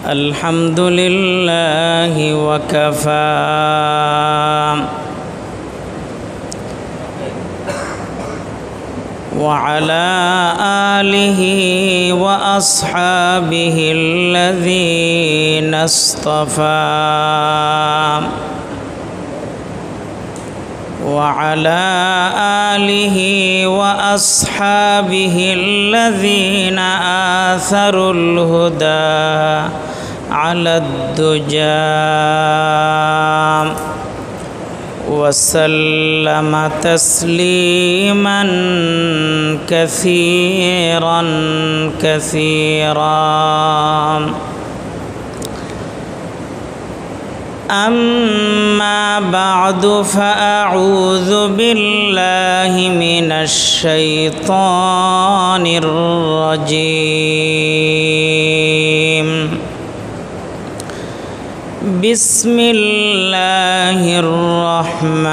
الحمد لله وكفى وعلى آله وأصحابه الذين اصطفى وعلى آله وأصحابه الذين آثروا الهدى على الدجى وسلم تسليما كثيرا أما بعد فأعوذ بالله من الشيطان الرجيم بسم الله الرحمن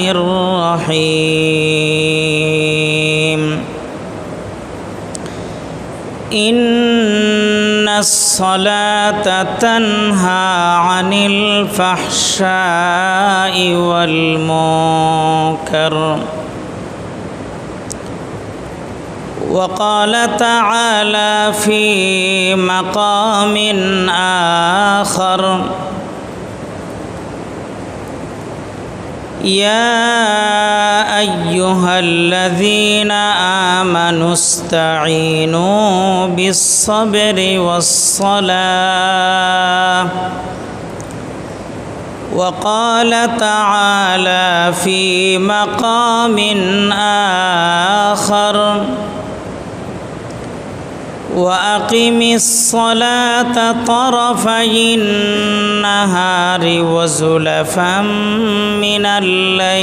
الرحيم إن الصلاة تنهى عن الفحشاء والمنكر وقال تعالى في مقام آخر يا أيها الذين آمنوا استعينوا بالصبر والصلاة وقال تعالى في مقام آخر وأقم الصلاة طرفي النهار وزلفا من الليل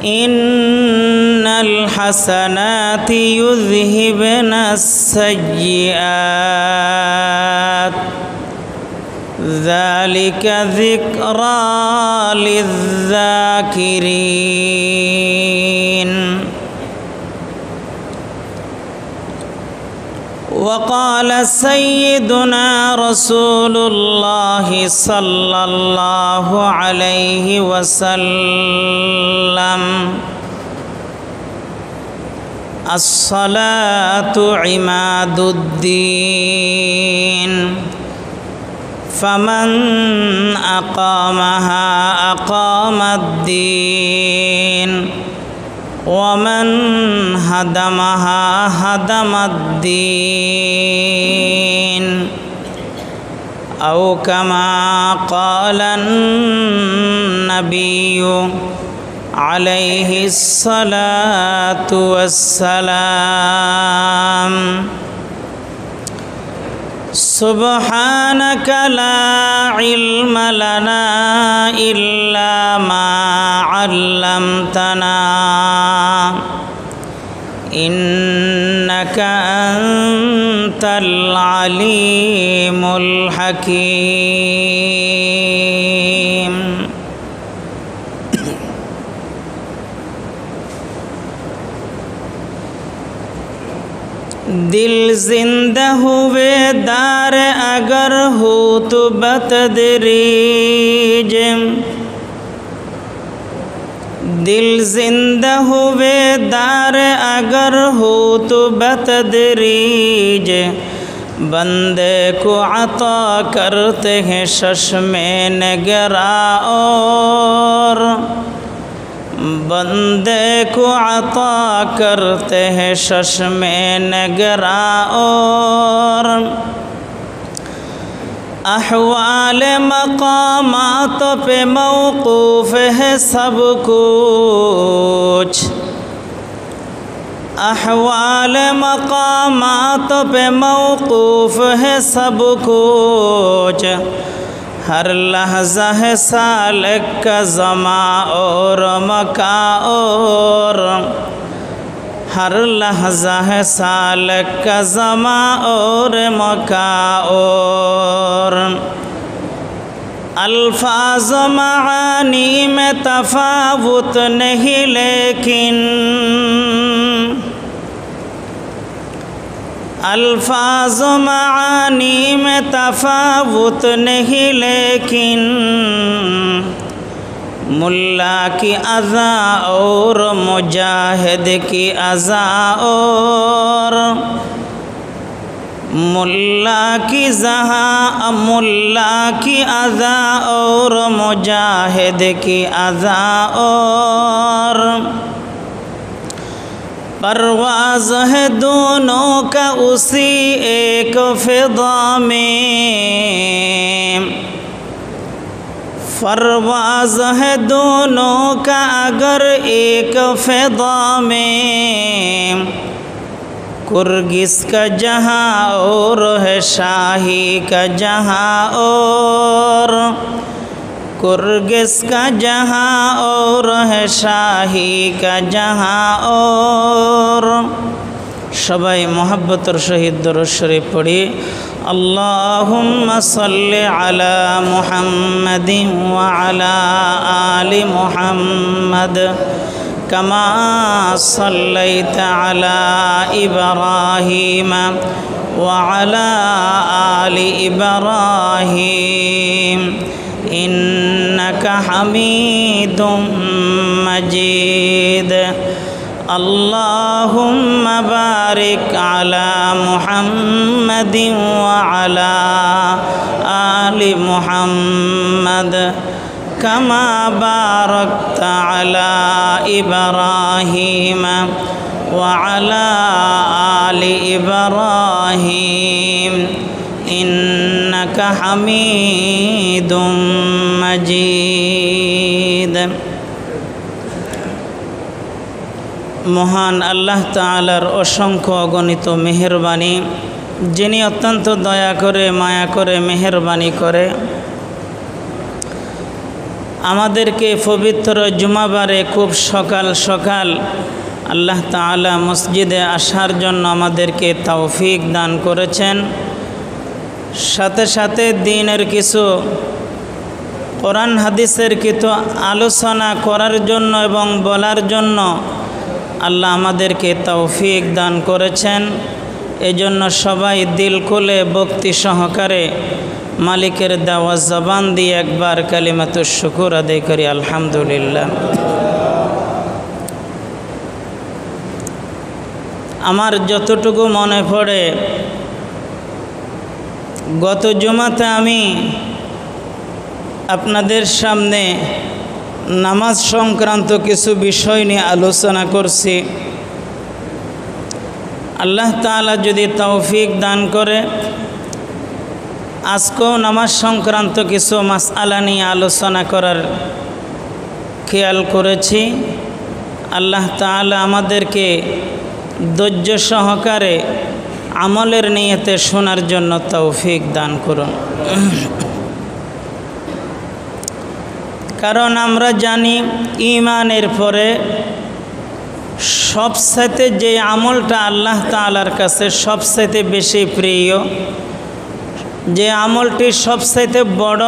إن الحسنات يذهبن السيئات ذلك ذكرى للذاكرين وقال سيدنا رسول الله صلى الله عليه وسلم الصلاة عماد الدين فمن أقامها أقام الدين ومن هدمها هدم الدين أو كما قال النبي عليه الصلاة والسلام سبحانك لا علم لنا إلا ما علمتنا إنك أنت العليم الحكيم दिल जिंदा हुए दार अगर हो तो बतदरीज दिल जिंदा हुए दार अगर हो तो बतदरीज बंदे को अता करते हैं चश्मे नगरा और बंदे को अता करते हैं चश्मे नगरा और अहवाल मकामात पे मौकूफ है सब कुछ अहवाल मकामात पे मौकूफ है सब कुछ हर लहज़ा है सालक का ज़मा और मका और हर लहज़ा है सालक का ज़मा और मका और अल्फाज मानी में तफावुत नहीं लेकिन अल्फाज मानी में तफावुत नहीं लेकिन मुल्ला की अज़ा और मुजाहिद की अज़ा और मुल्ला की अज़ा और मुजाहिद की अज़ा और परवाज़ है दोनों का उसी एक फ़िज़ा में परवाज़ है दोनों का अगर एक फ़िज़ा में कुर्गिस का जहाँ और है शाही का जहाँ और कुर्गिस का जहाँ और है शाही का जहाँ और सबाई मोहब्बतर शहीद दरूद शरीफ पढ़ी अल्लाहुम्मा सल्लि अला मुहम्मदिन व अला आलि मुहम्मद कमा सल्लैत अला इब्राहीम व अला आलि इब्राहीम इन्नका हमीदुम मजीद अल्लाहुम्मा बारिक अला मुहम्मदिन व अला आलि मुहम्मद कमा बारकता अला इब्राहीम व अला आलि इब्राहीम इन्नका हमीदुम मजीद। महान अल्लाह ताआलार असंख्य अगणित मेहरबानी जिनी अत्यंत दया करे माया करे मेहरबानी करे आमादेरके पवित्र जुमाबारे खूब सकाल सकाल अल्लाह ताआला मस्जिदे आसार जन्य आमादेरके तौफिक दान करेछेन साथे साथे दीनेर किछु कुरान हादिसेर किछु आलोचना करार जन्य एवं बलार जन्य আল্লাহ আমাদেরকে তৌফিক দান করেছেন। এজন্য সবাই দিল খুলে ভক্তি সহকারে মালিকের দেওয়া জবান দিয়ে একবার কালিমাতুশ শুকর আদায় করি আলহামদুলিল্লাহ। আমার যতটুকু মনে পড়ে গত জুমাতে আমি আপনাদের সামনে নামাজ সংক্রান্ত কিছু বিষয় নিয়ে আলোচনা করছি। আল্লাহ তাআলা যদি তৌফিক দান করে আজকেও নামাজ সংক্রান্ত কিছু মাসআলা নিয়ে আলোচনা করার খেয়াল করেছি। আল্লাহ তাআলা আমাদেরকে ধৈর্য সহকারে আমলের নিয়তে শোনার জন্য তৌফিক দান করুন। কারণ আমরা জানি ঈমানের পরে সবচেয়ে যে আমলটা আল্লাহ তাআলার কাছে সবচেয়ে বেশি প্রিয়, যে আমলটি সবচেয়ে বড়,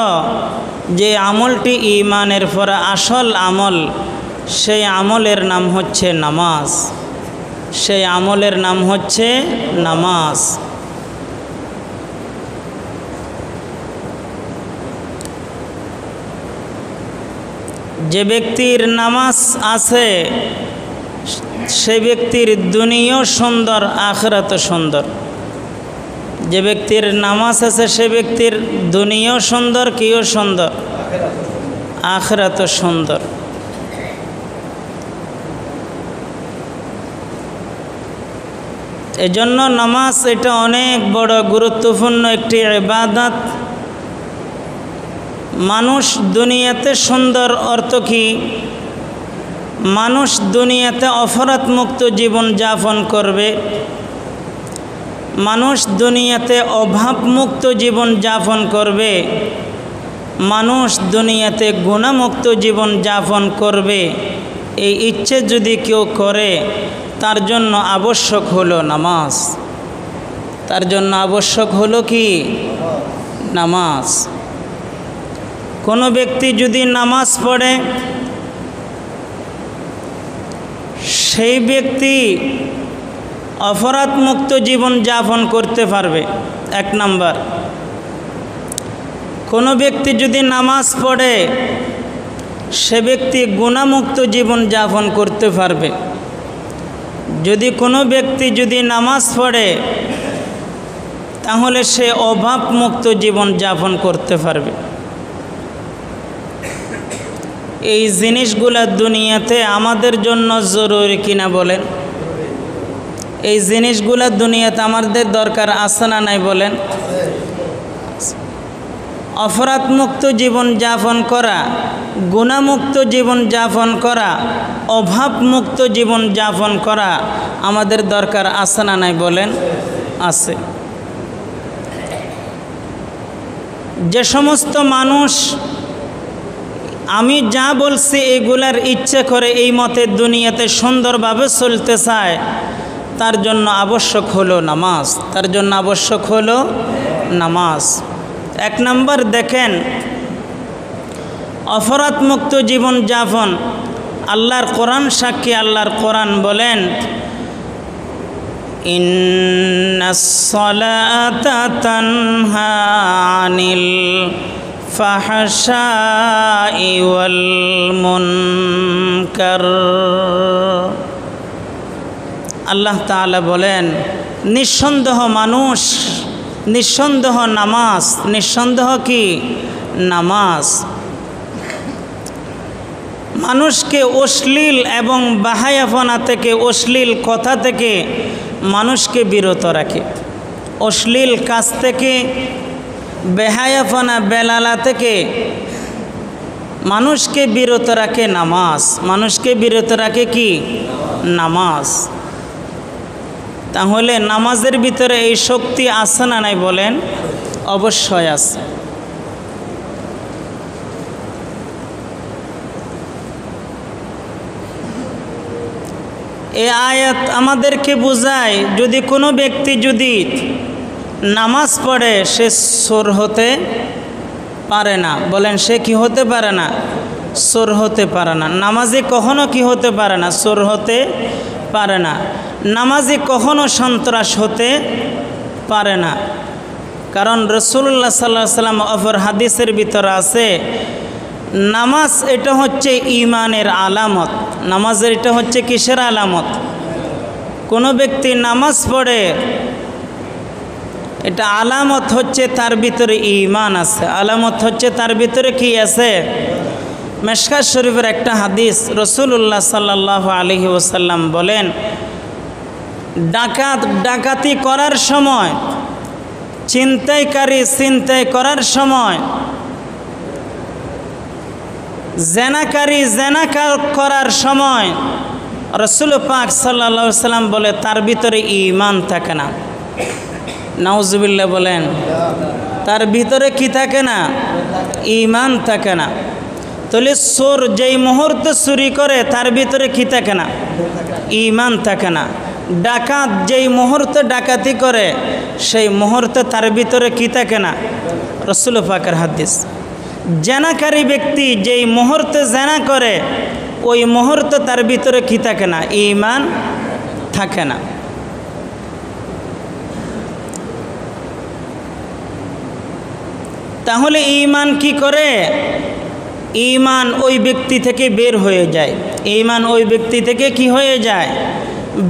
যে আমলটি ঈমানের পরে আসল আমল, সেই আমলের নাম হচ্ছে নামাজ। সেই আমলের নাম হচ্ছে নামাজ। যে ব্যক্তির নামাজ আছে সে ব্যক্তির দুনিয়াও সুন্দর আখিরাতও সুন্দর। যে ব্যক্তির নামাজ আছে সে ব্যক্তির দুনিয়াও সুন্দর, কিও সুন্দর, আখিরাতও সুন্দর। এজন্য নামাজ এটা অনেক বড় গুরুত্বপূর্ণ একটি ইবাদত। মানুষ দুনিয়াতে সুন্দর অর্থ কি? মানুষ দুনিয়াতে অপরাধ মুক্ত জীবন যাপন করবে, মানুষ দুনিয়াতে অভাব মুক্ত জীবন যাপন করবে, মানুষ দুনিয়াতে গুনাহমুক্ত জীবন যাপন করবে। এই ইচ্ছে যদি কেউ করে তার জন্য আবশ্যক হলো নামাজ। তার জন্য আবশ্যক হলো কি? নামাজ। কোনো ব্যক্তি যদি নামাজ পড়ে সেই ব্যক্তি অপরাধমুক্ত জীবন যাপন করতে পারবে। এক নাম্বার, কোনো ব্যক্তি যদি নামাজ পড়ে সে ব্যক্তি গুনাহমুক্ত জীবন যাপন করতে পারবে। যদি কোনো ব্যক্তি যদি নামাজ পড়ে তাহলে সে অভাবমুক্ত জীবন যাপন করতে পারবে। এই জিনিসগুলা দুনিয়াতে আমাদের জন্য জরুরি কিনা বলেন? এই জিনিসগুলা দুনিয়াতে আমাদের দরকার আছে না নাই বলেন? অপরাধমুক্ত জীবন যাপন করা, গুনাহমুক্ত জীবন যাপন করা, অভাবমুক্ত জীবন যাপন করা আমাদের দরকার আছে না নাই বলেন? আছে। যে সমস্ত মানুষ আমি যা বলছি এগুলার ইচ্ছে করে এই মতে দুনিয়াতে সুন্দরভাবে চলতে চায়, তার জন্য আবশ্যক হলো নামাজ। তার জন্য আবশ্যক হলো নামাজ। এক নম্বর দেখেন, অপরাধমুক্ত জীবন যাপন আল্লাহর কোরআন সাক্ষী। আল্লাহর কোরআন বলেন, ইন্নাস সালাতা তানহা আনিল ফাহশাই ওয়াল মুনকার। আল্লাহ তাআলা বলেন, নিঃসন্দেহ মানুষ, নিঃসন্দেহ নামাজ, নিঃসন্দেহ কি নামাজ মানুষকে অশ্লীল এবং বাহায়াপনা থেকে, অশ্লীল কথা থেকে মানুষকে বিরত রাখে। অশ্লীল কাজ থেকে, বেহায়াপনা বেলালা থেকে মানুষকে বিরত রাখে নামাজ। মানুষকে বিরত রাখে কি? নামাজ। তাহলে নামাজের ভিতরে এই শক্তি আছে না নাই বলেন? অবশ্যই আছে। এই আয়াত আমাদেরকে বোঝায়, যদি কোনো ব্যক্তি যদি নামাজ পড়ে সে চোর হতে পারে না। বলেন, সে কি হতে পারে না? চোর হতে পারে না। নামাজি কখনো কি হতে পারে না? চোর হতে পারে না। নামাজি কখনো সন্ত্রাস হতে পারে না। কারণ রাসূলুল্লাহ সাল্লাল্লাহু আলাইহি ওয়াসাল্লাম অপর হাদিসের ভিতরে আছে, নামাজ এটা হচ্ছে ঈমানের আলামত। নামাজের এটা হচ্ছে কিসের আলামত? কোনো ব্যক্তি নামাজ পড়ে এটা আলামত হচ্ছে তার ভিতরে ঈমান আছে, আলামত হচ্ছে তার ভিতরে কি আছে? মেশকাত শরীফের একটা হাদিস, রাসূলুল্লাহ সাল্লাল্লাহু আলাইহি ওয়াসাল্লাম বলেন, ডাকাতি করার সময়, ছিনতাইকারী ছিনতাই করার সময়, জেনাকারী জেনা করার সময় রাসূল পাক সাল্লাল্লাহু আলাইহি ওয়াসাল্লাম বলে তার ভিতরে ঈমান থাকে না। নাউজুবিল্লাহ বলেন, তার ভিতরে কি থাকে না? ঈমান থাকে না। তাহলে চোর যেই মুহূর্তে চুরি করে তার ভিতরে কি থাকে না? ঈমান থাকে না। ডাকাত যেই মুহূর্তে ডাকাতি করে সেই মুহূর্তে তার ভিতরে কি থাকে না? রাসূল পাকের হাদিস। জেনাকারী ব্যক্তি যেই মুহূর্তে জেনা করে ওই মুহূর্তে তার ভিতরে কি থাকে না? ঈমান থাকে না। তাহলে ঈমান কি করে? ঈমান ওই ব্যক্তি থেকে বের হয়ে যায়। ঈমান ওই ব্যক্তি থেকে কি হয়ে যায়?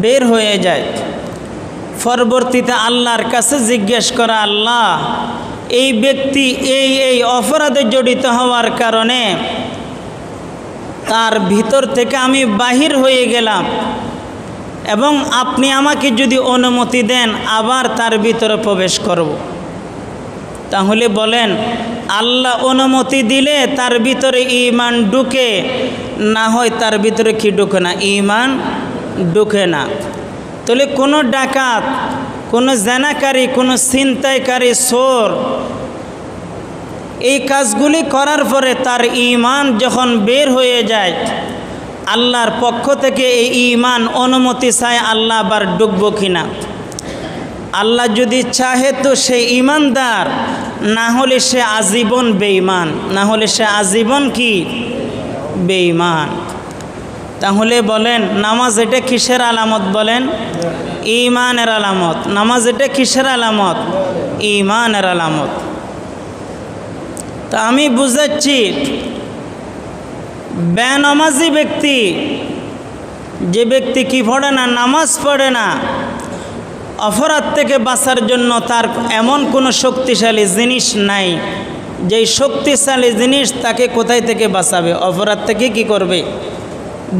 বের হয়ে যায়। পরবর্তীতে আল্লাহর কাছে জিজ্ঞেস করা, আল্লাহ এই ব্যক্তি এই অপরাধে জড়িত হওয়ার কারণে তার ভিতর থেকে আমি বাহির হয়ে গেলাম, এবং আপনি আমাকে যদি অনুমতি দেন আবার তার ভিতরে প্রবেশ করব। তাহলে বলেন, আল্লাহ অনুমতি দিলে তার ভিতরে ঈমান ঢুকে, না হয় তার ভিতরে কি ঢুকে না? ঈমান ঢুকে না। তাহলে কোনো ডাকাত, কোনো জেনাকারী, কোনো ছিনতাইকারী, চোর এই কাজগুলি করার পরে তার ঈমান যখন বের হয়ে যায়, আল্লাহর পক্ষ থেকে এই ঈমান অনুমতি চায় আল্লাহ আবার ঢুকবো কিনা। আল্লাহ যদি চাহে তো সে ইমানদার, না হলে সে আজীবন বেঈমান, না হলে সে আজীবন কি বেঈমান। তাহলে বলেন নামাজ এটা কিসের আলামত? বলেন ঈমানের আলামত। নামাজ এটা কিসের আলামত? ঈমানের আলামত। তা আমি বুঝাচ্ছি, বেনামাজি ব্যক্তি, যে ব্যক্তি কি পড়ে না, নামাজ পড়ে না, অপরাধ থেকে বাঁচার জন্য তার এমন কোনো শক্তিশালী জিনিস নাই যেই শক্তিশালী জিনিস তাকে কোথায় থেকে বাঁচাবে? অপরাধ থেকে কি করবে?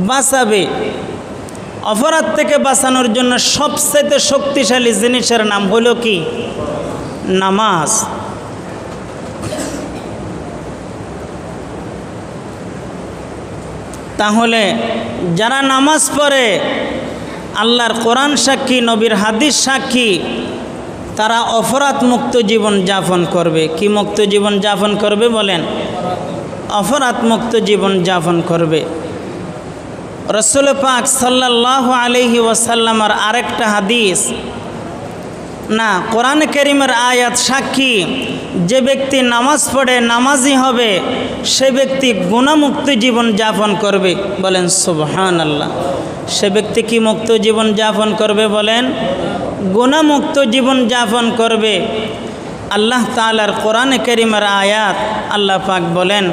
বাঁচাবে। অপরাধ থেকে বাঁচানোর জন্য সবচেয়ে শক্তিশালী জিনিসের নাম হলো কি? নামাজ। তাহলে যারা নামাজ পড়ে, আল্লাহর কোরআন সাক্ষী, নবীর হাদিস সাক্ষী, তারা অপরাধ মুক্ত জীবন যাপন করবে। কি মুক্ত জীবন যাপন করবে? বলেন অপরাধ মুক্ত জীবন যাপন করবে। রাসূল পাক সাল্লাল্লাহু আলাইহি ওয়াসাল্লামের আরেকটা হাদিস, না কোরআন কারীমের আয়াত সাক্ষী, যে ব্যক্তি নামাজ পড়ে নামাজি হবে, সে ব্যক্তি গুনাহমুক্ত জীবন যাপন করবে। বলেন সুবহানাল্লাহ। সে ব্যক্তি কি মুক্ত জীবন যাপন করবে? বলেন গুনাহমুক্ত জীবন যাপন করবে। আল্লাহ তাআলার কোরআন কারীমের আয়াত, আল্লাহ পাক বলেন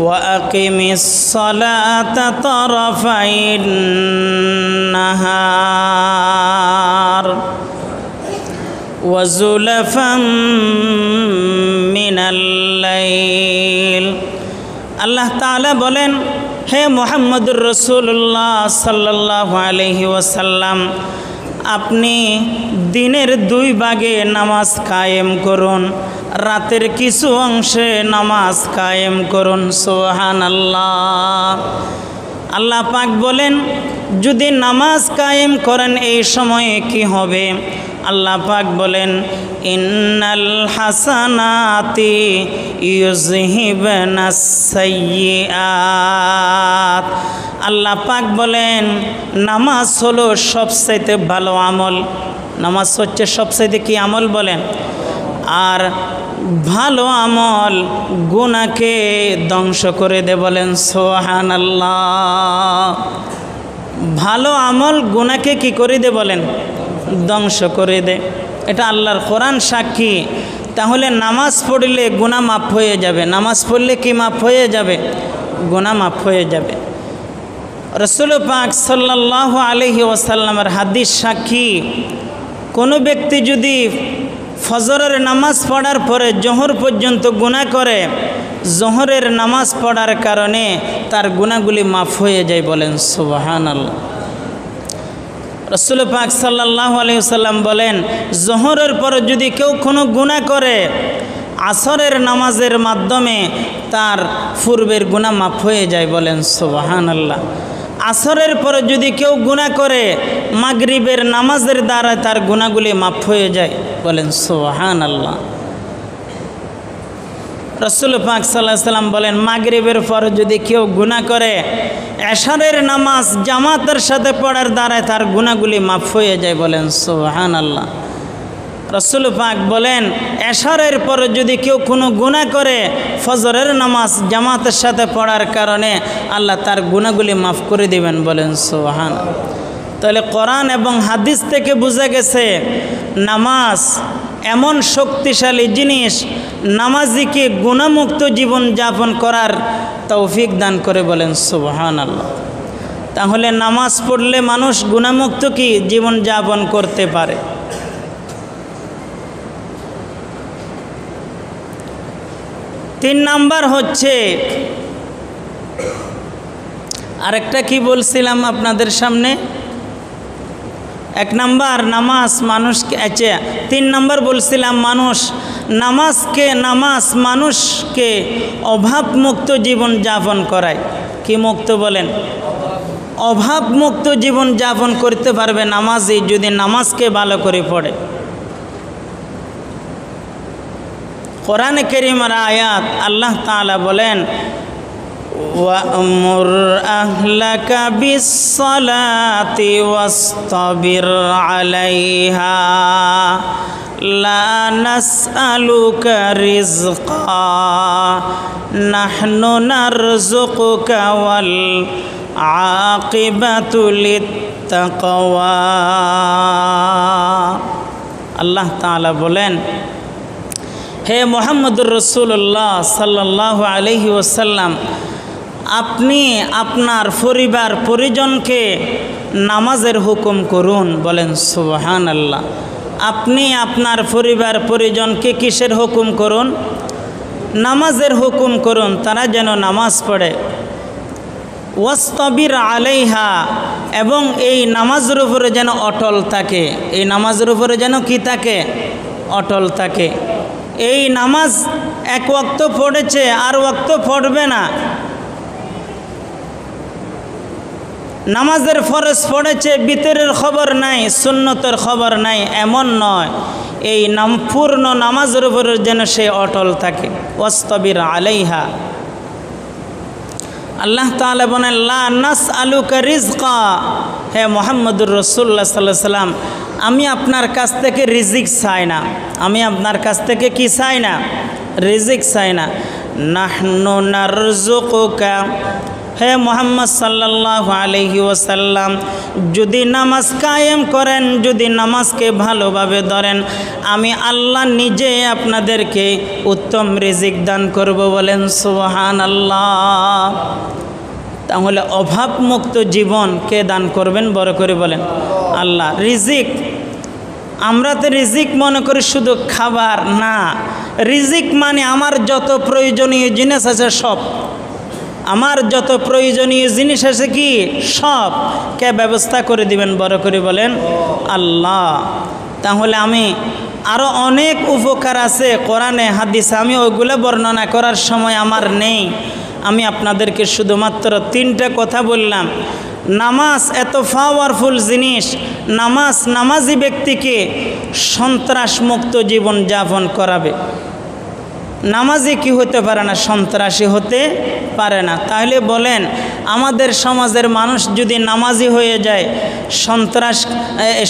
ওয়াকিমিস সালাতা তারাফাইন নাহার ওয়াজুলাফাম মিনাল লাইল। আল্লাহ তাআলা বলেন, হে মুহাম্মদুর রাসূলুল্লাহ সাল্লাল্লাহু আলাইহি ওয়াসাল্লাম, আপনি দিনের 2 ভাগে নামাজ কায়েম করুন, রাতের কিছু অংশে নামাজ কায়েম করুন। সুবহানাল্লাহ। আল্লাহ পাক বলেন, যদি নামাজ কায়েম করেন এই সময়ে কি হবে? আল্লাহ পাক বলেন, ইন্নাল হাসানাতি ইউযহিবনাস সাইয়্যাত। আল্লাহ পাক বলেন, নামাজ হলো সবচাইতে ভালো আমল। নামাজ হচ্ছে সবচাইতে কি আমল? বলেন। আর ভালো আমল গুনাহকে ধ্বংস করে দে। বলেন সুবহানাল্লাহ। ভালো আমল গুনাহকে কি করে দে? বলেন ধ্বংস করে দে। এটা আল্লাহর কোরআন সাক্ষী। তাহলে নামাজ পড়লে গুনাহ মাফ হয়ে যাবে। নামাজ পড়লে কি মাফ হয়ে যাবে? গুনাহ মাফ হয়ে যাবে। রাসূল পাক সাল্লাল্লাহু আলাইহি ওয়াসাল্লামের হাদিস সাক্ষী, কোনো ব্যক্তি যদি ফজরের নামাজ পড়ার পরে জোহর পর্যন্ত গুনাহ করে, জোহরের নামাজ পড়ার কারণে তার গুনাহগুলি মাফ হয়ে যায়। বলেন সুবহানাল্লাহ। রাসূল পাক সাল্লাল্লাহু আলাইহি ওয়াসাল্লাম বলেন, জোহরের পর যদি কেউ কোনো গুনাহ করে, আসরের নামাজের মাধ্যমে তার পূর্বের গুনাহ মাফ হয়ে যায়। বলেন সুবহানাল্লাহ। আসরের পরে যদি কেউ গুনাহ করে, মাগরিবের নামাজের দ্বারা তার গুনাহগুলি মাফ হয়ে যায়। বলেন সুবহানাল্লাহ। রাসূল পাক সাল্লাল্লাহু আলাইহি ওয়াসাল্লাম বলেন, মাগরিবের পর যদি কেউ গুনাহ করে, এশারের নামাজ জামাতের সাথে পড়ার দ্বারা তার গুনাহগুলি মাফ হয়ে যায়। বলেন সুবহানাল্লাহ। রাসূল পাক বলেন, এশারের পর যদি কেউ কোনো গুনাহ করে, ফজরের নামাজ জামাতের সাথে পড়ার কারণে আল্লাহ তার গুনাহগুলি মাফ করে দিবেন। বলেন সুবহানাল্লাহ। তাহলে কোরআন এবং হাদিস থেকে বোঝা গেছে, নামাজ এমন শক্তিশালী জিনিস, নামাজিকে গুনাহমুক্ত জীবন যাপন করার তৌফিক দান করে। বলেন সুবহানাল্লাহ। তাহলে নামাজ পড়লে মানুষ গুনাহমুক্ত কি জীবন যাপন করতে পারে। তিন নাম্বার হচ্ছে, আরেকটা কি বলছিলাম আপনাদের সামনে? 1 নাম্বার নামাজ মানুষকে, আচ্ছা 3 নাম্বার বলছিলাম নামাজ মানুষকে অভাব মুক্ত জীবন যাপন করায়। কি মুক্ত? বলেন অভাব মুক্ত জীবন যাপন করতে পারবে নামাজি, যদি নামাজকে ভালো করে পড়ে। কোরআনে কারীমের আয়াত, আল্লাহ তাআলা বলেন, وأمر أهلك بالصلاة واصطبر عليها لا نسألك رزقا نحن نرزقك والعاقبة للتقوى আল্লাহ তাআলা বলেন, হে মুহাম্মদুর রাসূলুল্লাহ সাল্লাল্লাহু আলাইহি ওয়াসাল্লাম, আপনি আপনার পরিবার পরিজনকে নামাজের হুকুম করুন। বলেন সুবহানাল্লাহ। আপনি আপনার পরিবার পরিজনকে কিসের হুকুম করুন? নামাজের হুকুম করুন, তারা যেন নামাজ পড়ে। ওয়াস্তাবির আলাইহা, এবং এই নামাজের উপরে যেন অটল থাকে। এই নামাজের উপরে যেন কি থাকে? অটল থাকে। এই নামাজ এক ওয়াক্ত পড়েছে আর ওয়াক্ত পড়বে না, নামাজের ফরজ পড়েছে বিতরের খবর নাই, সুন্নতের খবর নাই, এমন নয়। এই পূর্ণ নামাজের উপরে যেন সে অটল থাকে। ওয়াস্তাবির আলাইহা। আল্লাহ তাআলা বলেন, লা নাসআলুকা রিজকা, হে মুহাম্মদুর রাসূলুল্লাহ সাল্লাল্লাহু আলাইহি ওয়াসাল্লাম, আমি আপনার কাছ থেকে রিজিক চাই না। আমি আপনার কাছ থেকে কি চাই না? রিজিক চাই না। নাহনু নারযুকুকা, হে মুহাম্মদ সাল্লাল্লাহু আলাইহি ওয়াসাল্লাম, যদি নামাজ কায়েম করেন, যদি নামাজকে ভালোভাবে ধরেন, আমি আল্লাহ নিজে আপনাদেরকে উত্তম রিজিক দান করব। বলেন সুবহানাল্লাহ। তাহলে অভাবমুক্ত জীবন কে দান করবেন? বড় করে বলেন আল্লাহ। রিজিক, আমরা তো রিজিক মনে করি শুধু খাবার না। রিজিক মানে আমার যত প্রয়োজনীয় জিনিস আছে সব, আমার যত প্রয়োজনীয় জিনিস আছে কি সব কে ব্যবস্থা করে দিবেন? বড় করে বলেন আল্লাহ। তাহলে আমি আরও অনেক উপকার আছে কোরআনে হাদিসে, আমি ওইগুলো বর্ণনা করার সময় আমার নেই। আমি আপনাদেরকে শুধুমাত্র 3টা কথা বললাম। নামাজ এত পাওয়ারফুল জিনিস। নামাজ নামাজি ব্যক্তিকে সন্ত্রাসমুক্ত জীবন যাপন করাবে। নামাজি কি হতে পারে না? সন্ত্রাসী হতে পারে না। তাহলে বলেন, আমাদের সমাজের মানুষ যদি নামাজি হয়ে যায়,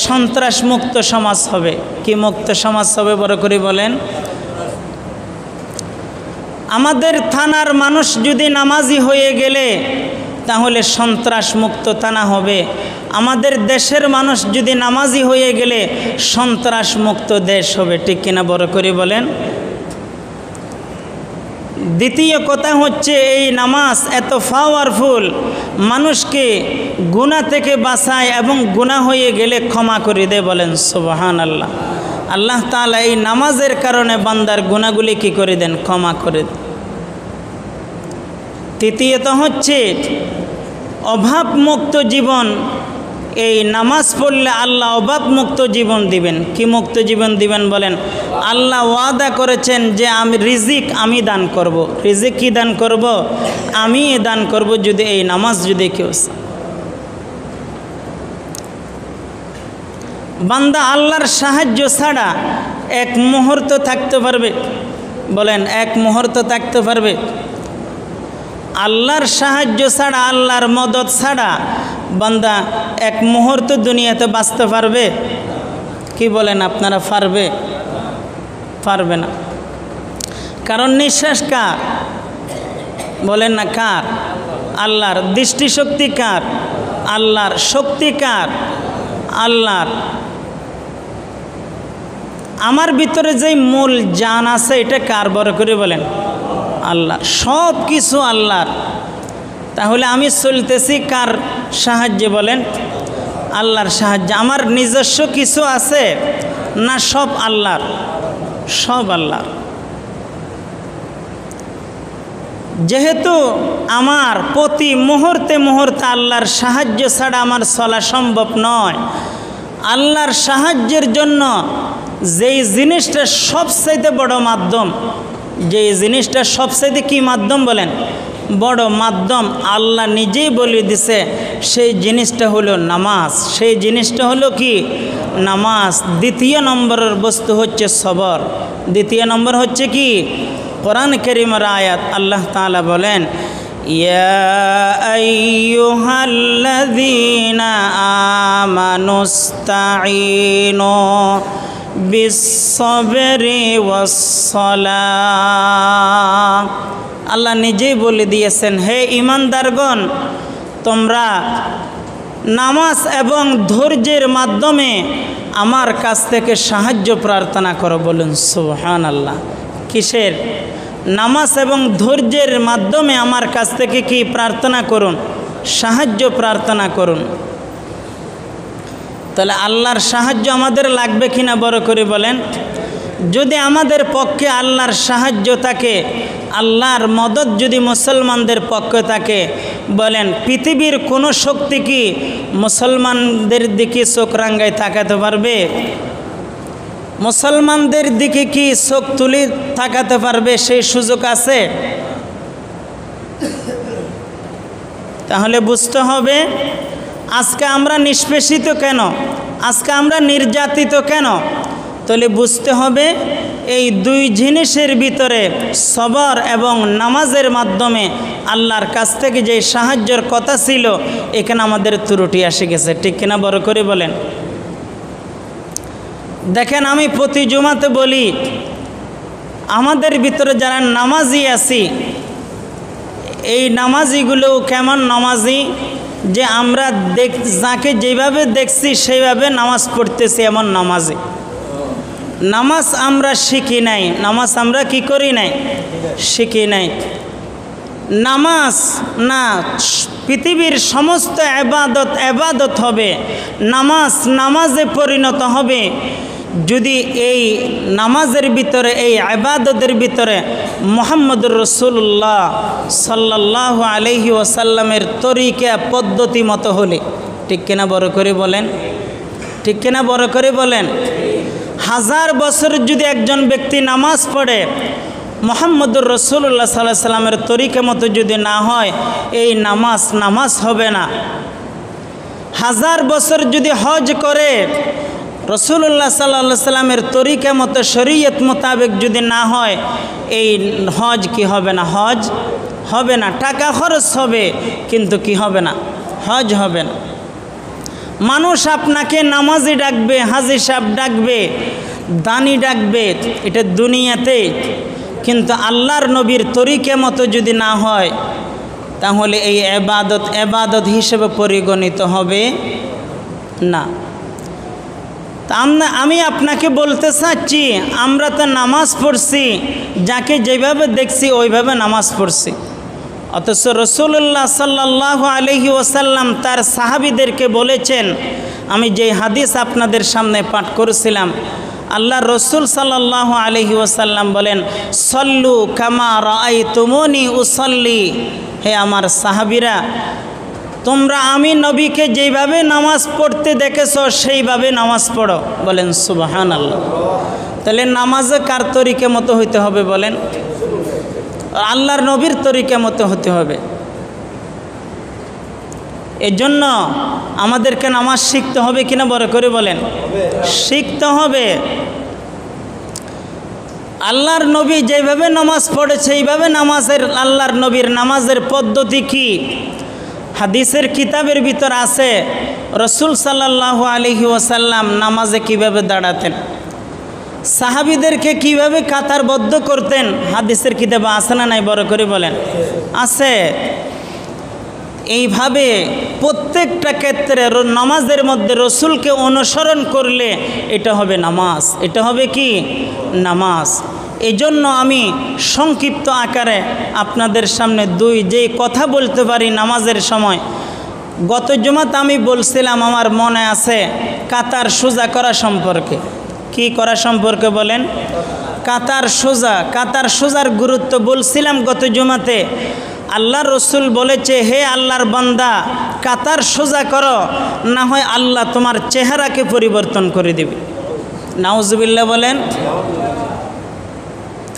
সন্ত্রাস মুক্ত সমাজ হবে। কি মুক্ত সমাজ হবে? বড় করে বলেন। আমাদের থানার মানুষ যদি নামাজি হয়ে গেলে তাহলে সন্ত্রাস মুক্ত থানা হবে। আমাদের দেশের মানুষ যদি নামাজি হয়ে গেলে সন্ত্রাস মুক্ত দেশ হবে। ঠিক কিনা? বড় করে বলেন। দ্বিতীয় কথা হচ্ছে, এই নামাজ এত পাওয়ারফুল, মানুষকে গুনাহ থেকে বাঁচায় এবং গুনাহ হয়ে গেলে ক্ষমা করে দেয়। বলেন সুবহানাল্লাহ। আল্লাহ তাআলা এই নামাজের কারণে বান্দার গুনাহগুলি কি করে দেন? ক্ষমা করে দেন। তৃতীয়ত হচ্ছে অভাবমুক্ত জীবন। এই নামাজ পড়লে আল্লাহ অভাবমুক্ত জীবন দিবেন। কি মুক্ত জীবন দিবেন? বলেন আল্লাহ ওয়াদা করেছেন যে আমি রিজিক আমি দান করব। রিজিক কি দান করব? আমি দান করব যদি এই নামাজ যদি কেউ। বান্দা আল্লাহর সাহায্য ছাড়া এক মুহূর্ত থাকতে পারবে? বলেন এক মুহূর্ত থাকতে পারবে? আল্লাহর সাহায্য ছাড়া, আল্লাহর মদদ ছাড়া বান্দা এক মুহূর্ত দুনিয়াতে বাঁচতে পারবে? কি বলেন আপনারা? পারবে? পারবে না। কারণ নিঃশ্বাস কার? বলেন না কার? আল্লাহর। দৃষ্টিশক্তি কার? আল্লাহর। শক্তি কার? আল্লাহর। আমার ভিতরে যেই মূল জান আছে এটা কার? বড় করে বলেন আল্লাহ। সব কিছু আল্লাহর। তাহলে আমি চলতেছি কার সাহায্যে? বলেন আল্লাহর সাহায্যে। আমার নিজস্ব কিছু আছে না? সব আল্লাহর। সব আল্লাহর। যেহেতু আমার প্রতি মুহূর্তে মুহূর্তে আল্লাহর সাহায্য ছাড়া আমার চলা সম্ভব নয়, আল্লাহর সাহায্যের জন্য যেই জিনিসটা সবচাইতে বড় মাধ্যম, যেই জিনিসটা সবচাইতে কি মাধ্যম? বলেন বড় মাধ্যম। আল্লাহ নিজেই বলে দিছে সেই জিনিসটা হলো নামাজ। সেই জিনিসটা হলো কি? নামাজ। দ্বিতীয় নম্বরের বস্তু হচ্ছে সবর। দ্বিতীয় নম্বর হচ্ছে কি? কোরআন কারীমের আয়াত। আল্লাহ তাআলা বলেন, ইয়া আইয়ুহাল্লাযীনা আমানুস্তাঈনু বিস-সাবরি ওয়াস-সালাহ। আল্লাহ নিজেই বলে দিয়েছেন, হে ঈমানদারগণ, তোমরা নামাজ এবং ধৈর্যের মাধ্যমে আমার কাছ থেকে সাহায্য প্রার্থনা করো। বলুন সুবহানাল্লাহ। কিসের? নামাজ এবং ধৈর্যের মাধ্যমে আমার কাছ থেকে কি প্রার্থনা করুন? সাহায্য প্রার্থনা করুন। তাহলে আল্লাহর সাহায্য আমাদের লাগবে কিনা বড় করে বলেন। যদি আমাদের পক্ষে আল্লাহর সাহায্য থাকে, আল্লাহর মদত যদি মুসলমানদের পক্ষে থাকে, বলেন পৃথিবীর কোনো শক্তি কি মুসলমানদের দিকে চোখ রাঙ্গায় তাকাতে পারবে? মুসলমানদের দিকে কি চোখ তুলে তাকাতে পারবে? সেই সুযোগ আছে? তাহলে বুঝতে হবে আজকে আমরা নিষ্পেষিত কেন, আজকে আমরা নির্যাতিত কেন। তাহলে বুঝতে হবে এই দুই জিনিসের ভিতরে সবর এবং নামাজের মাধ্যমে আল্লাহর কাছ থেকে যে সাহায্যের কথা ছিল, এখানে আমাদের ত্রুটি এসে গেছে। ঠিক কিনা বড় করে বলেন। দেখেন, আমি প্রতি জুমাতে বলি, আমাদের ভিতরে যারা নামাজি আছি, এই নামাজিগুলো কেমন নামাজি যে আমরা যাকে যেভাবে দেখছি সেইভাবে নামাজ পড়তেছি, এমন নামাজি। নামাজ আমরা শিখি নাই, নামাজ আমরা কি করি নাই? শিখি নাই। নামাজ না, পৃথিবীর সমস্ত এবাদত হবে, নামাজে পরিণত হবে যদি এই নামাজের ভিতরে, এই ইবাদতের ভিতরে মুহাম্মদুর রাসূলুল্লাহ সাল্লাল্লাহু আলাইহি ওয়াসাল্লামের তরিকা পদ্ধতি মতো হলে। ঠিক কিনা বড় করে বলেন। ঠিক কিনা বড় করে বলেন। 1000 বছর যদি একজন ব্যক্তি নামাজ পড়ে, মুহাম্মদুর রাসূলুল্লাহ সাল্লাল্লাহু আলাইহি ওয়াসাল্লামের তরিকা মতো যদি না হয়, এই নামাজ হবে না। 1000 বছর যদি হজ করে, রাসূলুল্লাহ সাল্লাল্লাহু আলাইহি ওয়াসাল্লামের তরিকা মতো শরীয়ত মোতাবেক যদি না হয়, এই হজ কি হবে না? হজ হবে না। টাকা খরচ হবে কিন্তু কি হবে না? হজ হবে না। মানুষ আপনাকে নামাজি ডাকবে, হাজী সাহেব ডাকবে, দানি ডাকবে, এটা দুনিয়াতে। কিন্তু আল্লাহর নবীর তরিকা মতো যদি না হয়, তাহলে এই এবাদত হিসেবে পরিগণিত হবে না। আমি আপনাকে বলতে চাচ্ছি, আমরা তো নামাজ পড়ছি, যাকে যেভাবে দেখছি ওইভাবে নামাজ পড়ছি। অথচ রাসূলুল্লাহ সাল্লাল্লাহু আলাইহি ওয়াসাল্লাম তার সাহাবীদেরকে বলেছেন, আমি যে হাদিস আপনাদের সামনে পাঠ করেছিলাম, আল্লাহ রসুল সাল্লাল্লাহু আলাইহি ওয়াসাল্লাম বলেন, সল্লু কামা রাআইতুমুনি উসাল্লি। হে আমার সাহাবীরা, তোমরা আমি নবীকে যেইভাবে নামাজ পড়তে দেখেছো সেইভাবে নামাজ পড়ো। বলেন সুবহানাল্লাহ। তাহলে নামাজে কার তরিকা মতো হইতে হবে বলেন? আল্লাহর নবীর তরিকা মতো হতে হবে। এজন্য আমাদেরকে নামাজ শিখতে হবে কিনা বড় করে বলেন? শিখতে হবে। আল্লাহর নবী যেভাবে নামাজ পড়েছে এইভাবে আল্লাহর নবীর নামাজের পদ্ধতি কি হাদিসের কিতাবের ভিতর আছে। রাসূল সাল্লাল্লাহু আলাইহি ওয়াসাল্লাম নামাজে কিভাবে দাঁড়াতেন, সাহাবীদেরকে কিভাবে কাতারবদ্ধ করতেন, হাদিসের কিতাবে আছে না নাই বড় করে বলেন? আছে। এইভাবে প্রত্যেকটা ক্ষেত্রে নামাজের মধ্যে রসুলকে অনুসরণ করলে এটা হবে নামাজ। এটা হবে কি? নামাজ। এজন্য আমি সংক্ষিপ্ত আকারে আপনাদের সামনে যেই কথা বলতে পারি নামাজের সময়, গত জুমাতে আমি বলছিলাম, আমার মনে আছে, কাতার সোজা করা সম্পর্কে। কি করা সম্পর্কে বলেন? কাতার সোজার গুরুত্ব বলছিলাম গত জুমাতে। আল্লাহ রসুল বলেছে, হে আল্লাহর বান্দা, কাতার সোজা করো, না হয় আল্লাহ তোমার চেহারাকে পরিবর্তন করে দেবে। নাউজুবিল্লাহ বলেন।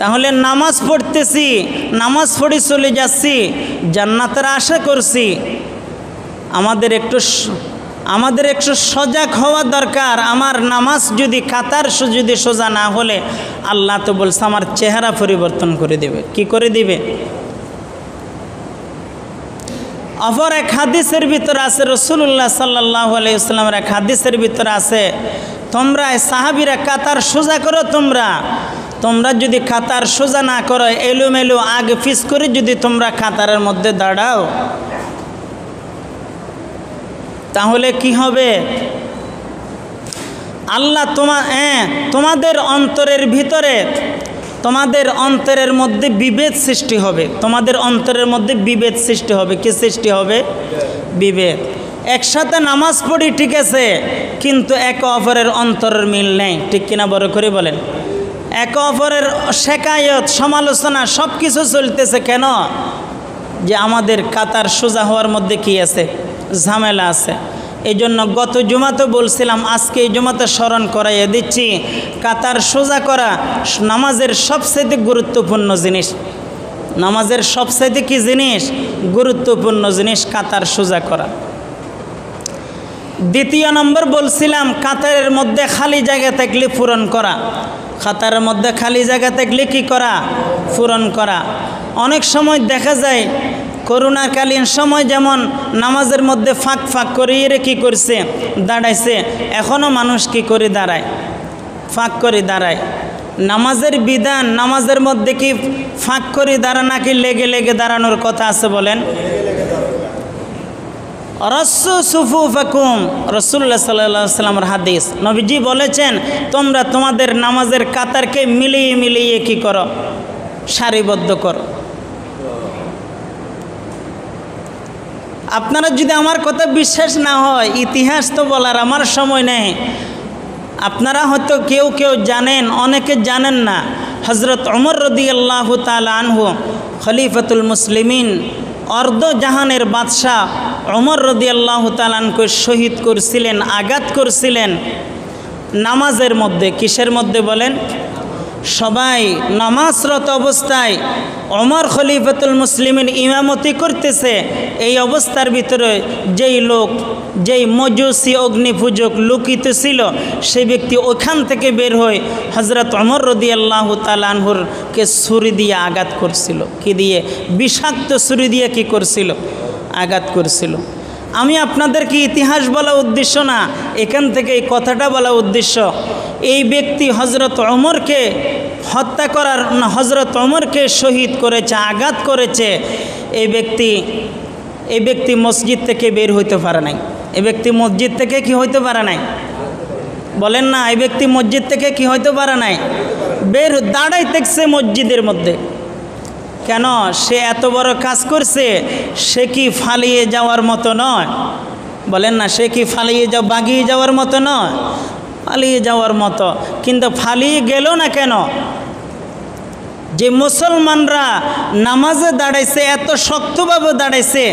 তাহলে নামাজ পড়তেছি, নামাজ পড়ে চলে যাচ্ছি, জান্নাতের আশা করছি। আমাদের একটু সজাগ হওয়া দরকার। আমার নামাজ যদি কাতার যদি সোজা না হলে, আল্লাহ তো বলছে আমার চেহারা পরিবর্তন করে দেবে। কি করে দিবে? অপর এক হাদিসের ভিতরে আছে, রাসূলুল্লাহ সাল্লাল্লাহু আলাইহি ওয়াসাল্লামের এক হাদিসের ভিতরে আছে, তোমরা সাহাবীরা কাতার সোজা করো। তোমরা যদি কাতার সোজা না করো, এলোমেলো আগে পিছ করে যদি তোমরা কাতারের মধ্যে দাঁড়াও, তাহলে কি হবে? আল্লাহ তোমাদের অন্তরের ভিতরে, তোমাদের অন্তরের মধ্যে বিভেদ সৃষ্টি হবে। তোমাদের অন্তরের মধ্যে বিভেদ সৃষ্টি হবে। কি সৃষ্টি হবে? বিভেদ। একসাথে নামাজ পড়ি, ঠিক আছে, কিন্তু একে অপরের অন্তরের মিল নেই। ঠিক কিনা বড় করে বলেন? একে অপরের শেকায়ত, সমালোচনা সব কিছু চলতেছে। কেন? যে আমাদের কাতার সোজা হওয়ার মধ্যে কি আছে? ঝামেলা আছে। এই জন্য গত জুমাতে বলছিলাম, আজকে এই জুমাতে স্মরণ করাইয়ে দিচ্ছি, কাতার সোজা করা নামাজের সবচেয়ে গুরুত্বপূর্ণ জিনিস। নামাজের সবচেয়ে কি জিনিস? গুরুত্বপূর্ণ জিনিস কাতার সোজা করা। দ্বিতীয় নম্বর বলছিলাম, কাতারের মধ্যে খালি জায়গা থাকলে পূরণ করা। কাতারের মধ্যে খালি জায়গা থাকলে কি করা? পূরণ করা। অনেক সময় দেখা যায় করোনাকালীন সময় যেমন নামাজের মধ্যে ফাঁক ফাঁক করে এরে কী করছে? দাঁড়াইছে। এখনও মানুষ কি করে দাঁড়ায়? ফাঁক করে দাঁড়ায়। নামাজের বিধান, নামাজের মধ্যে কি ফাঁক করে দাঁড়া নাকি লেগে লেগে দাঁড়ানোর কথা আছে? বলেন। রস্সু সুফুফাকুম, রাসূলুল্লাহ সাল্লাল্লাহু আলাইহি ওয়াসাল্লামের হাদিস। নবীজি বলেছেন, তোমরা তোমাদের নামাজের কাতারকে মিলিয়ে মিলিয়ে কি করো? সারিবদ্ধ করো। আপনারা যদি আমার কথা বিশ্বাস না হয়, ইতিহাস তো বলার আমার সময় নেই। আপনারা হয়তো কেউ কেউ জানেন, অনেকে জানেন না। হযরত ওমর রাদিয়াল্লাহু তাআলা আনহু, খলিফাতুল মুসলিমিন, অর্ধ জাহানের বাদশাহ ওমর রাদিয়াল্লাহু তাআলা আনহুকে শহীদ করছিলেন, আঘাত করছিলেন নামাজের মধ্যে। কিসের মধ্যে বলেন? সবাই নামাজরত অবস্থায় ওমর খলিফাতুল মুসলিমিন ইমামতি করতেছে। এই অবস্থার ভিতরে যেই লোক, যেই মজুসি অগ্নিপূজক লুকিত ছিল, সেই ব্যক্তি ওখান থেকে বের হয়ে হযরত ওমর রাদিয়াল্লাহু তাআলা আনহুকে ছুরি দিয়ে আঘাত করছিল। কি দিয়ে? বিষাক্ত ছুরি দিয়ে কি করছিল? আঘাত করছিল। আমি আপনাদেরকে ইতিহাস বলা উদ্দেশ্য না, এখান থেকে এই কথাটা বলা উদ্দেশ্য। এই ব্যক্তি হযরত ওমরকে হত্যা করার, হযরত ওমরকে শহীদ করেছে, আঘাত করেছে। এই ব্যক্তি মসজিদ থেকে বের হইতে পারে নাই। এই ব্যক্তি মসজিদ থেকে কি হইতে পারে নাই? বলেন না, এই ব্যক্তি মসজিদ থেকে কি হইতে পারে নাই? বের দাঁড়াই থাকছে মসজিদের মধ্যে। কেন? সে এত বড় কাজ করছে, সে কি ফালিয়ে যাওয়ার মতো নয়? বলেন না, সে কি বাগিয়ে যাওয়ার মতো নয়? পালিয়ে যাওয়ার মতো। কিন্তু ফালিয়ে গেল না কেন? যে মুসলমানরা নামাজে দাঁড়াইছে, এত শক্তভাবে দাঁড়াইছে,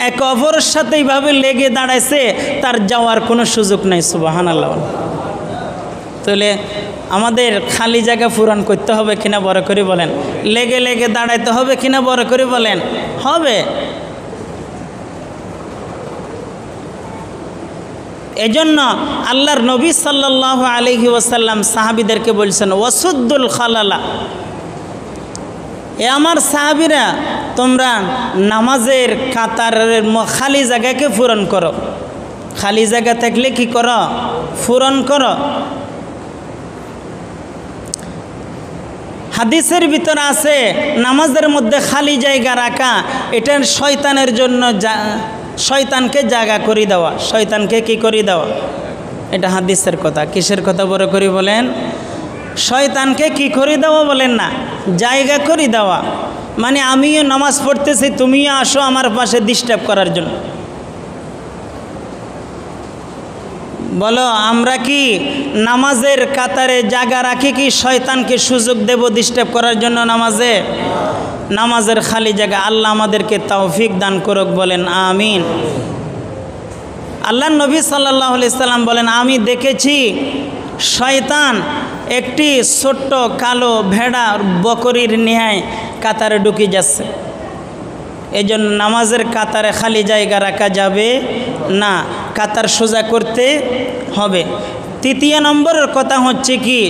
এক অপরের সাথে এইভাবে লেগে দাঁড়াইছে, তার যাওয়ার কোনো সুযোগ নাই। সুবহানাল্লাহ। তাহলে আমাদের খালি জায়গা পূরণ করতে হবে কিনা বড় করে বলেন? লেগে লেগে দাঁড়াইতে হবে কিনা বড় করে বলেন? হবে। এজন্য আল্লাহর নবী সাল্লাল্লাহু আলাইহি ওয়াসাল্লাম সাহাবীদেরকে বলছেন, ওয়াসুদ্দুল খালালা, এ আমার সাহাবীরা, তোমরা নামাজের কাতারের খালি জায়গাকে পূরণ করো। খালি জায়গা থাকলে কি করো? পূরণ করো। হাদিসের ভিতর আছে, নামাজের মধ্যে খালি জায়গা রাখা এটা শয়তানের জন্য, শয়তানকে জায়গা করে দেওয়া। শয়তানকে কি করে দেওয়া? এটা হাদিসের কথা। কিসের কথা বড় করে বলেন? শয়তানকে কি করে দেওয়া? বলেন না, জায়গা করে দেওয়া। মানে আমিও নামাজ পড়তেছি, তুমিও আসো আমার পাশে ডিস্টার্ব করার জন্য। বলো, আমরা কি নামাজের কাতারে জায়গা রাখি কি শয়তানকে সুযোগ দেব ডিস্টার্ব করার জন্য? নামাজের খালি জায়গা আল্লাহ আমাদেরকে তৌফিক দান করুক। বলেন আমিন। আল্লাহ নবী সাল্লাল্লাহু আলাইহি সাল্লাম বলেন, আমি দেখেছি শয়তান একটি ছোট্ট কালো ভেড়া বকরির ন্যায় কাতারে ঢুকে যাচ্ছে। এই জন্য নামাজের কাতারে খালি জায়গা রাখা যাবে না, কাতার সোজা করতে হবে। তৃতীয় নম্বরের কথা হচ্ছে কি,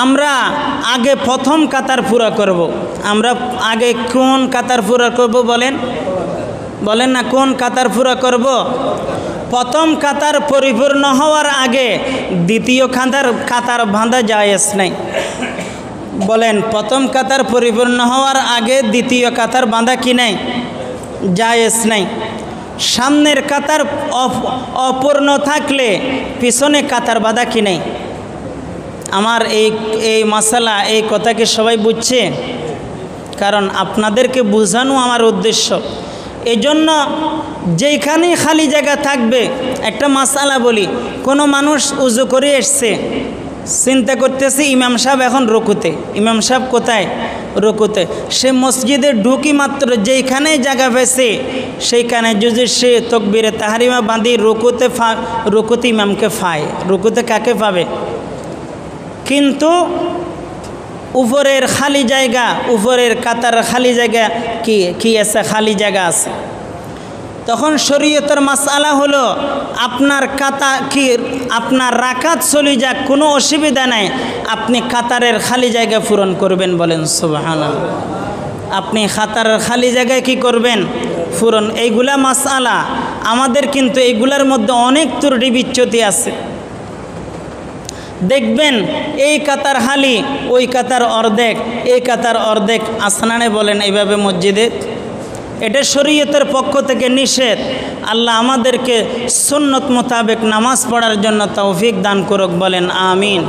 আমরা আগে প্রথম কাতার পুরা করব। আমরা আগে কোন কাতার পুরা করব বলেন? বলেন না কোন কাতার পুরা করব? প্রথম কাতার পরিপূর্ণ হওয়ার আগে দ্বিতীয় কাতার বাঁধা জায়েজ নাই। বলেন প্রথম কাতার পরিপূর্ণ হওয়ার আগে দ্বিতীয় কাতার বাঁধা কি নাই? জায়েজ নাই। সামনের কাতার অপূর্ণ থাকলে পিছনে কাতার বাঁধা কি নাই? আমার এই মাসালা, এই কথা কি সবাই বুঝছে? কারণ আপনাদেরকে বোঝানো আমার উদ্দেশ্য। এজন্য যেখানেই খালি জায়গা থাকবে, একটা মাসালা বলি, কোনো মানুষ উজু করে এসছে, চিন্তা করতেছে ইমাম সাহেব এখন রুকুতে, ইমাম সাহেব কোথায়? রুকুতে। সে মসজিদে ঢুকি মাত্র যেইখানে জায়গা পেয়েছে সেইখানে যদি সে তকবীরে তাহরিমা বাঁধি রুকুতে ইমামকে পায়, রুকুতে কাকে পাবে? কিন্তু উপরের খালি জায়গা, উপরের কাতার খালি জায়গা কি আছে? খালি জায়গা আছে। তখন শরীয়তের মাসআলা হলো আপনার আপনার রাকাত চলে যাক, কোনো অসুবিধা নাই, আপনি কাতারের খালি জায়গা পূরণ করবেন। বলেন সুবহানাল্লাহ। আপনি কাতারের খালি জায়গায় কি করবেন? পূরণ। এইগুলা মাসআলা আমাদের, কিন্তু এইগুলার মধ্যে অনেক ত্রুটি বিচ্যুতি আছে। দেখবেন এই কাতার খালি, ওই কাতার অর্ধেক, এই কাতার অর্ধেক। আসনানে বলেন এইভাবে মসজিদে, এটা শরীয়তের পক্ষ থেকে নিষেধ। আল্লাহ আমাদেরকে সুন্নত মোতাবেক নামাজ পড়ার জন্য তৌফিক দান করুক। বলেন আমিন।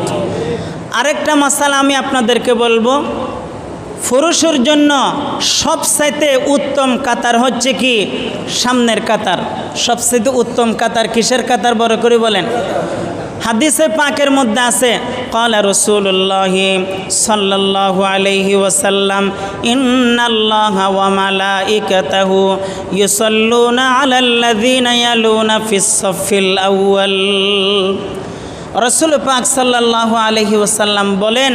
আরেকটা মাসালা আমি আপনাদেরকে বলবো, পুরুষের জন্য সবচাইতে উত্তম কাতার হচ্ছে কি? সামনের কাতার। সবচাইতে উত্তম কাতার কিসের কাতার? বড় করে বলেন। হাদিসে পাকের মধ্যে আছে, ক্বালা রাসূলুল্লাহ সাল্লাল্লাহু আলাইহি ওয়াসাল্লাম, ইন্নাল্লাহা ওয়া মালাইকাতাহু ইউসাল্লুনা আলাল্লাযীনা ইয়ালুনা ফিস সাফিল আউয়াল। রাসূল পাক সাল্লাল্লাহু আলাইহি ওয়াসাল্লাম বলেন,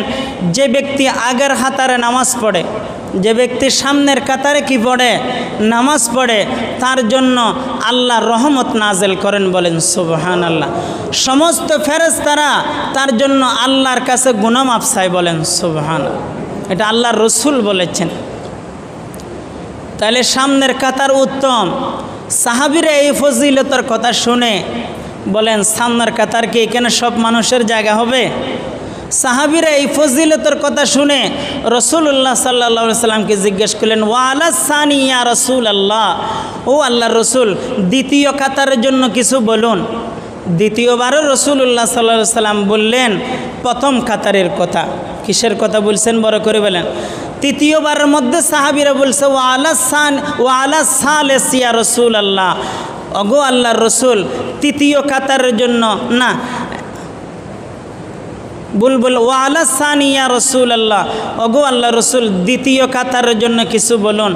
যে ব্যক্তি আগের কাতারে নামাজ পড়ে, যে ব্যক্তি সামনের কাতারে কি পড়ে? নামাজ পড়ে, তার জন্য আল্লাহ রহমত নাজেল করেন। বলেন সুবহানাল্লাহ। সমস্ত ফেরেশতারা তার জন্য আল্লাহর কাছে গুনাহ মাফ চায়। বলেন সুবহানাল্লাহ। এটা আল্লাহর রসুল বলেছেন। তাহলে সামনের কাতার উত্তম। সাহাবীরা এই ফজিলতের কথা শুনে বলেন, সামনের কাতার কি এখানে সব মানুষের জায়গা হবে? সাহাবীরা এই ফজিলতের কথা শুনে রাসূলুল্লাহ সাল্লাল্লাহু আলাইহি সাল্লামকে জিজ্ঞেস করলেন, ওয়া আলা সানি ইয়া রাসূলুল্লাহ, ও আল্লাহর রসুল, দ্বিতীয় কাতারের জন্য কিছু বলুন। দ্বিতীয়বারও রাসূলুল্লাহ সাল্লাল্লাহু আলাইহি সাল্লাম বললেন প্রথম কাতারের কথা। কিসের কথা বলছেন? বড় করে বলেন। তৃতীয়বারের মধ্যে সাহাবীরা বলছে, ওয়া আলা সালিস ইয়া রাসূলুল্লাহ, ওগো আল্লাহর রসুল, তৃতীয় কাতারের জন্য না, বুলবুল ওয়া আলা সানি ইয়া রাসূলুল্লাহ, ওগো আল্লাহর রসুল, দ্বিতীয় কাতারের জন্য কিছু বলুন।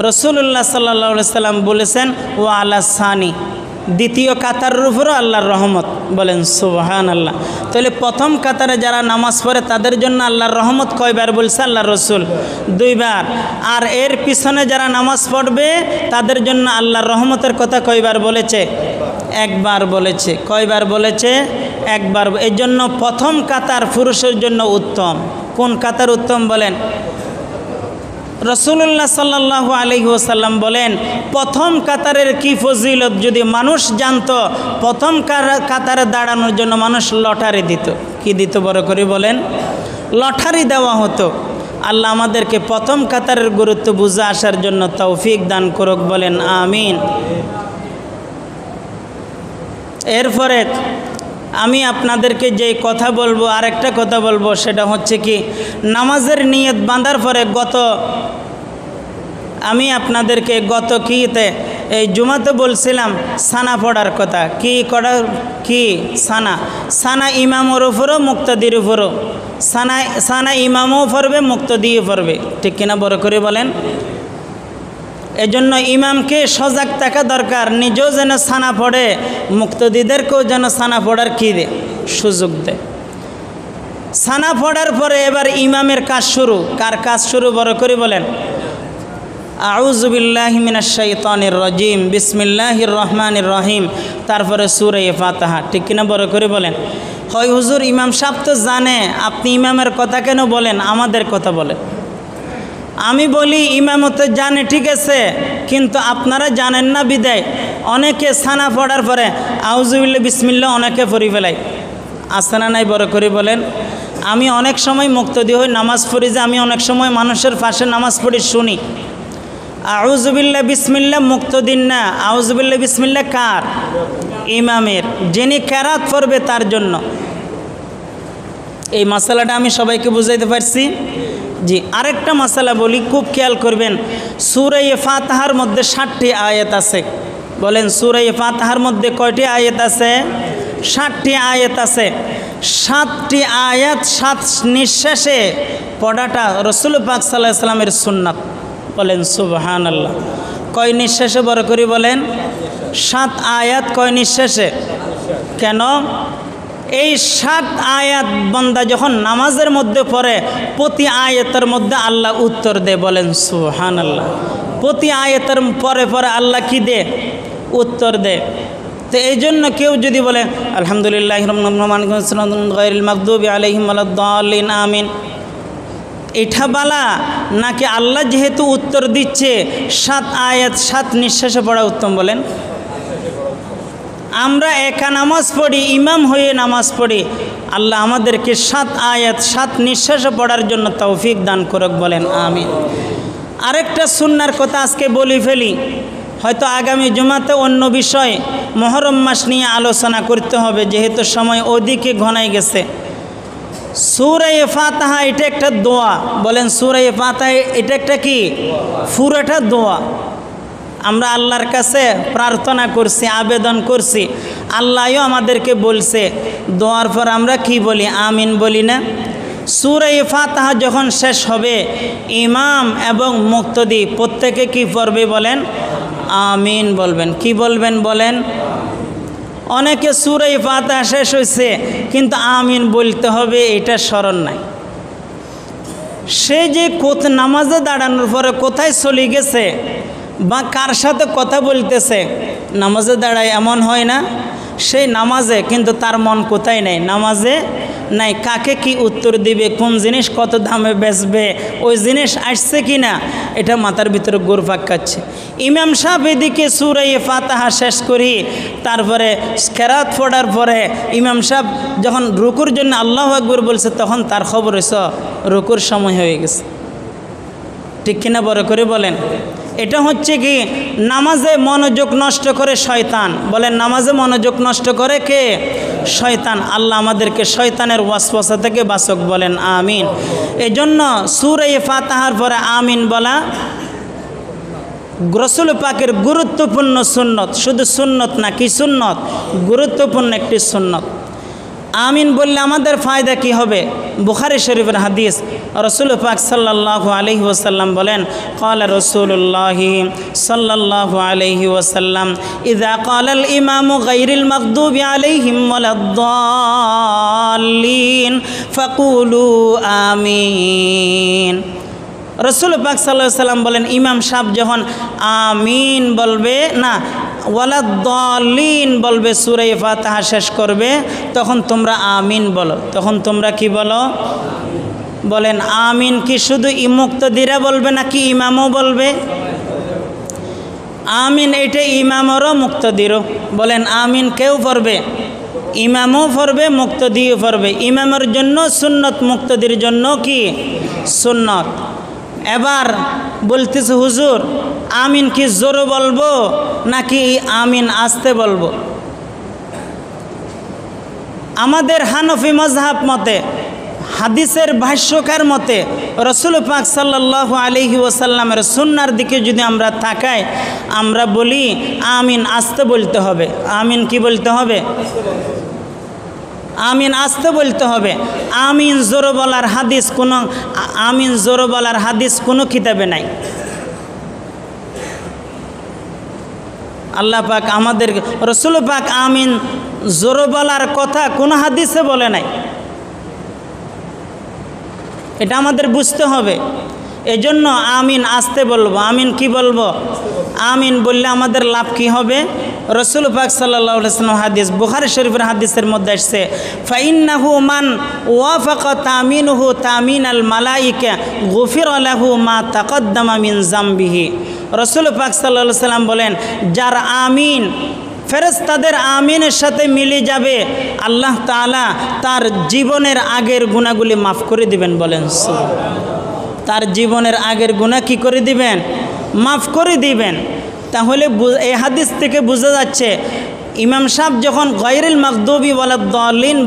রাসূলুল্লাহ সাল্লাল্লাহু আলাইহি সাল্লাম বলেছেন, ওয়া আলা সানি, দ্বিতীয় কাতারের উপরও আল্লাহর রহমত। বলেন সুবহানাল্লাহ। তাহলে প্রথম কাতারে যারা নামাজ পড়ে তাদের জন্য আল্লাহর রহমত কয়বার বলছে আল্লাহর রসুল? 2 বার। আর এর পিছনে যারা নামাজ পড়বে তাদের জন্য আল্লাহর রহমতের কথা কয়বার বলেছে? 1 বার বলেছে। কয়বার বলেছে? 1 বার। এই জন্য প্রথম কাতার পুরুষের জন্য উত্তম। কোন কাতার উত্তম বলেন? রাসূলুল্লাহ সাল্লাল্লাহু আলাইহি ওয়াসাল্লাম বলেন, প্রথম কাতারের কি ফজিলত যদি মানুষ জানতো, প্রথম কাতারে দাঁড়ানোর জন্য মানুষ লটারি দিত। কি দিত? বড় করে বলেন। লটারি দেওয়া হতো। আল্লাহ আমাদেরকে প্রথম কাতারের গুরুত্ব বুঝে আসার জন্য তৌফিক দান করুক। বলেন আমিন। এরপরে আমি আপনাদেরকে যে কথা বলবো, আরেকটা কথা বলবো, সেটা হচ্ছে কি, নামাজের নিয়ত বাঁধার পরে আমি আপনাদেরকে এই জুমাতে বলছিলাম সানা পড়ার কথা। কি সানা ইমামের উপরও মুক্তাদির উপরও। সানা ইমামও পড়বে, মুক্তাদিও পড়বে। ঠিক কিনা? বড় করে বলেন। এজন্য ইমামকে সজাগ থাকা দরকার, নিজেও যেন সানা পড়ে, মুক্তাদিদেরকেও যেন সানা পড়ার কি দে? সুযোগ দেয়। সানা পড়ার পরে এবার ইমামের কাজ শুরু। কার কাজ শুরু? বড় করে বলেন। আউযু বিল্লাহি মিনাশ শাইতানির রাজিম, বিসমিল্লাহির রহমানির রহিম, তারপরে সূরা ফাতিহা। ঠিক কিনা? বড় করে বলেন। হয় হুজুর, ইমাম সাহেব তো জানে, আপনি ইমামের কথা কেন বলেন? আমাদের কথা বলেন। আমি বলি ইমামতে জানে ঠিক আছে, কিন্তু আপনারা জানেন না বিদায় অনেকে সানা পড়ার পরে আউযুবিল্লাহ বিসমিল্লাহ অনেকে পড়ি ফেলাই। আসানা নাই বড় করে বলেন। আমি অনেক সময় মুক্তদি হই, নামাজ পড়ি, যে আমি অনেক সময় মানুষের পাশে নামাজ পড়ি শুনি আউযুবিল্লাহ বিসমিল্লাহ মুক্তদিন না, আউযুবিল্লাহ বিসমিল্লাহ কার? ইমামের, যিনি কেরাত পড়বে তার জন্য। এই মশালাটা আমি সবাইকে বুঝাইতে পারছি। জি, আরেকটা মশালা বলি, খুব খেয়াল করবেন। সূরা ফাতিহার মধ্যে 60টি আয়াত আছে। বলেন সূরা ফাতিহার মধ্যে কয়টি আয়াত আছে? 60টি আয়াত আছে। 7টি আয়াত 7 নিঃশ্বাসে পড়াটা রাসূল পাক সাল্লাল্লাহু আলাইহি ওয়াসাল্লামের সুন্নাত। বলেন সুবহানাল্লাহ। কয় নিঃশ্বাসে বড় করে বলেন? 7 আয়াত। কয় নিঃশ্বাসে? কেন? এই 7 আয়াত বান্দা যখন নামাজের মধ্যে পড়ে, প্রতি আয়াতের মধ্যে আল্লাহ উত্তর দেয়। বলেন সুবহানাল্লাহ। প্রতি আয়াতের পরে পরে আল্লাহ কি দেয়? উত্তর দেয়। তো এই জন্য কেউ যদি বলে আলহামদুলিল্লাহি গায়রিল মাগদুবি আলাইহিম ওয়ালাদ-দাল্লিন আমিন, এটা বালা নাকি আল্লাহ যেহেতু উত্তর দিচ্ছে 7 আয়াত 7 নিঃশ্বাসে পড়া উত্তম? বলেন। আমরা একা নামাজ পড়ি, ইমাম হয়ে নামাজ পড়ি, আল্লাহ আমাদেরকে 7 আয়াত 7 নিঃশ্বাসে পড়ার জন্য তৌফিক দান করুক। বলেন আমিন। আরেকটা সুন্নাহর কথা আজকে বলি ফেলি, হয়তো আগামী জুমাতে অন্য বিষয় মুহররম মাস নিয়ে আলোচনা করতে হবে, যেহেতু সময় ওদিকে ঘনাই গেছে। সূরা ফাতিহা এটা একটা দোয়া। বলেন সূরা ফাতিহা এটা একটা কি? পুরোটা দোয়া। আমরা আল্লাহর কাছে প্রার্থনা করছি, আবেদন করছি, আল্লাহও আমাদেরকে বলছে দোয়ার পর আমরা কি বলি? আমিন বলি না? সূরা ফাতিহা যখন শেষ হবে, ইমাম এবং মুক্তদি প্রত্যেকে কি পড়বে? বলেন আমিন বলবেন। কি বলবেন? বলেন। অনেকে সূরা ফাতিহা শেষ হয়েছে কিন্তু আমিন বলতে হবে এটা স্মরণ নাই। সে যে নামাজে দাঁড়ানোর পরে কোথায় চলে গেছে বা কার সাথে কথা বলতেছে, নামাজে দাঁড়ায় এমন হয় না? সেই নামাজে কিন্তু তার মন কোথায় নেই, নামাজে নাই। কাকে কি উত্তর দিবে, কোন জিনিস কত দামে বেচবে, ওই জিনিস আসছে কি না, এটা মাথার ভিতরে ঘুরপাক খাচ্ছে। ইমাম সাহেব এদিকে সূরা ফাতিহা শেষ করি, তারপরে কেরাত পড়ার পরে ইমাম সাহেব যখন রুকুর জন্য আল্লাহু আকবার বলছে, তখন তার খবর হয়েছে রুকুর সময় হয়ে গেছে। ঠিক কিনা বড় করে বলেন। এটা হচ্ছে কি? নামাজে মনোযোগ নষ্ট করে শয়তান। বলেন নামাজে মনোযোগ নষ্ট করে কে? শয়তান। আল্লাহ আমাদেরকে শয়তানের ওয়াসওয়াসা থেকে বাঁচাক। বলেন আমিন। এজন্য সূরা ফাতিহার পরে আমিন বলা রাসূল পাকের গুরুত্বপূর্ণ সুন্নত। শুধু সুন্নত না, কি সুন্নত? গুরুত্বপূর্ণ একটি সুন্নত। আমিন বললে আমাদের ফায়দা কি হবে? বুখারী শরীফের হাদিস, রাসূল পাক সাল্লাল্লাহু আলাইহি ওয়াসাল্লাম বলেন, ক্বালা রাসূলুল্লাহি সাল্লাল্লাহু আলাইহি ওয়াসাল্লাম, ইযা ক্বালাল ইমামু গায়রিল মাগদুবি আলাইহিম ওয়ালাদ-দাল্লিন ফাকুলু আমিন। রাসূল পাক সাল্লাল্লাহু আলাইহি ওয়াসাল্লাম বলেন, ইমাম সাহেব যখন আমিন বলবে না, ওয়ালাদ-দাল্লিন বলবে, সূরা ফাতিহা শেষ করবে, তখন তোমরা আমিন বলো। তখন তোমরা কি বলো? বলেন আমিন কি শুধু মুক্তদিরা বলবে নাকি ইমামও বলবে? আমিন এটা ইমামেরও মুক্তদিরও। বলেন আমিন কেউ পড়বে? ইমামও পড়বে, মুক্তদিও পড়বে। ইমামের জন্য সুন্নত, মুক্তদির জন্য কি সুন্নত। এবার বলতেছে হুজুর আমিন কি জোরে বলবো নাকি আমিন আস্তে বলবো? আমাদের হানফি মাযহাব মতে, হাদিসের ভাষ্যকার মতে, রাসূল পাক সাল্লাল্লাহু আলাইহি ওয়াসাল্লামের সুন্নাহর দিকে যদি আমরা তাকাই, আমরা বলি আমিন আস্তে বলতে হবে। আমিন কি বলতে হবে? আমিন আস্তে বলতে হবে। আমিন জোরে বলার হাদিস কোনো, আমিন জোরে বলার হাদিস কোনো কিতাবে নাই। আল্লাহ পাক আমাদের, রাসূল পাক আমিন জোরে বলার কথা কোনো হাদিসে বলে নাই। এটা আমাদের বুঝতে হবে। এজন্য আমিন আসতে বলবো। আমিন কি বলবো? আমিন বললে আমাদের লাভ কি হবে? রসুল পাক সাল্লাল্লাহু আলাইহি ওয়াসাল্লাম হাদিস, বুখারী শরীফের হাদিসের মধ্যে আসছে, ফাইন্নাহু মান ওয়াফাকা তামিনুহু তামিনাল মালাইকা গুফিরা লাহু মা তাকদ্দামা মিন যামবিহি। রসুল পাক সাল্লাল্লাহু আলাইহি ওয়াসাল্লাম বলেন, যার আমিন ফেরেশতাদের আমিনের সাথে মিলে যাবে, আল্লাহ তাআলা তার জীবনের আগের গুনাহগুলি মাফ করে দিবেন। বলেন তার জীবনের আগের গুনাহ কি করে দিবেন? মাফ করে দিবেন। তাহলে এই হাদিস থেকে বোঝা যাচ্ছে, ইমাম সাহেব যখন গায়রুল মাগদুবি ওয়ালাদ-দাল্লিন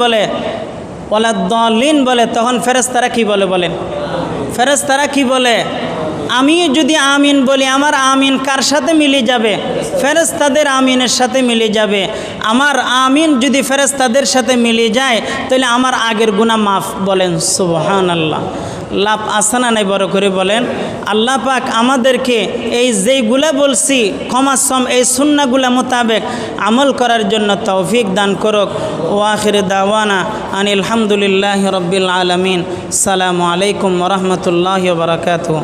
বলে তখন ফেরেশতারা কি বলে? বলেন ফেরেশতারা কি বলে? আমি যদি আমিন বলি, আমার আমিন কার সাথে মিলে যাবে? ফেরেশতাদের আমিনের সাথে মিলে যাবে। আমার আমিন যদি ফেরেশতাদের সাথে মিলে যায়, তাহলে আমার আগের গুনাহ মাফ। বলেন সুবহানাল্লাহ। লাভ আসানা নাই? বড় করে বলেন। আল্লাহ পাক আমাদেরকে এই যেইগুলা বলছি ক্ষমাসম এই সুন্নাহগুলা মোতাবেক আমল করার জন্য তৌফিক দান করুক। ওয়া আখির দাওয়ানা আনিল হামদুলিল্লাহি রাব্বিল আলামিন। আসসালামু আলাইকুম ওয়া রাহমাতুল্লাহি ওয়া বারাকাতুহু।